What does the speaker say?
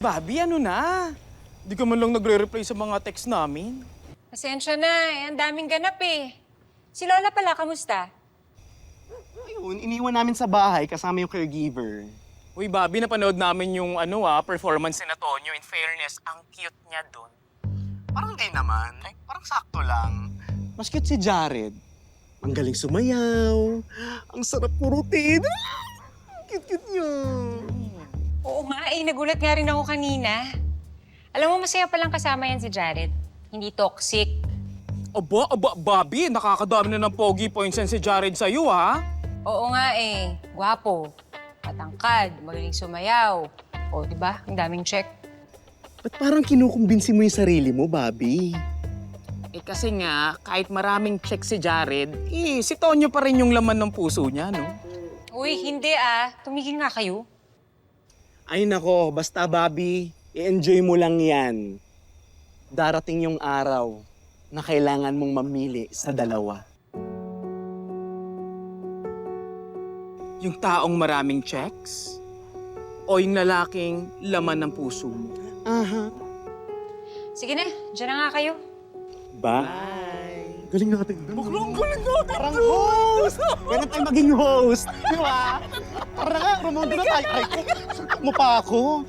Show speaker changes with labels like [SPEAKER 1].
[SPEAKER 1] Bobby, ano na? Di ka man lang nagre-reply sa mga text namin.
[SPEAKER 2] Pasensya na, ang daming ganap eh. Si Lola pala, kamusta?
[SPEAKER 3] Ayun, iniwan namin sa bahay kasama yung caregiver.
[SPEAKER 1] Uy, Bobby, napanood namin yung performance ni Tonyo. In fairness, ang cute niya doon.
[SPEAKER 3] Parang di naman. Parang sakto lang. Mas cute si Jared. Ang galing sumayaw. Ang sarap kurutin. Cute-cute niya.
[SPEAKER 2] Oo nga eh, nagulat nga rin ako kanina. Alam mo, masaya palang kasama yan si Jared. Hindi toxic.
[SPEAKER 1] Aba, Bobby, nakakadami na ng pogi points yan si Jared sa'yo, ha?
[SPEAKER 2] Oo nga eh, gwapo, matangkad, magaling sumayaw. O, di ba? Ang daming check.
[SPEAKER 3] Ba't parang kinukumbinsi mo yung sarili mo, Bobby?
[SPEAKER 1] Eh kasi nga, kahit maraming check si Jared, si Tonyo pa rin yung laman ng puso niya, no?
[SPEAKER 2] Uy, hindi ah. Tumigil nga kayo.
[SPEAKER 3] Ay nako, basta Bobby, i-enjoy mo lang yan. Darating yung araw na kailangan mong mamili sa dalawa.
[SPEAKER 1] Yung taong maraming checks? O yung lalaking laman ng puso mo?
[SPEAKER 3] Aha.
[SPEAKER 2] Sige na, dyan na nga kayo.
[SPEAKER 3] Bye! Galing natin doon. Baklang galing natin parang host! Pwede tayo maging host. Di ba? Tara nga, rumondo na tayo. Ay, mo pa ako.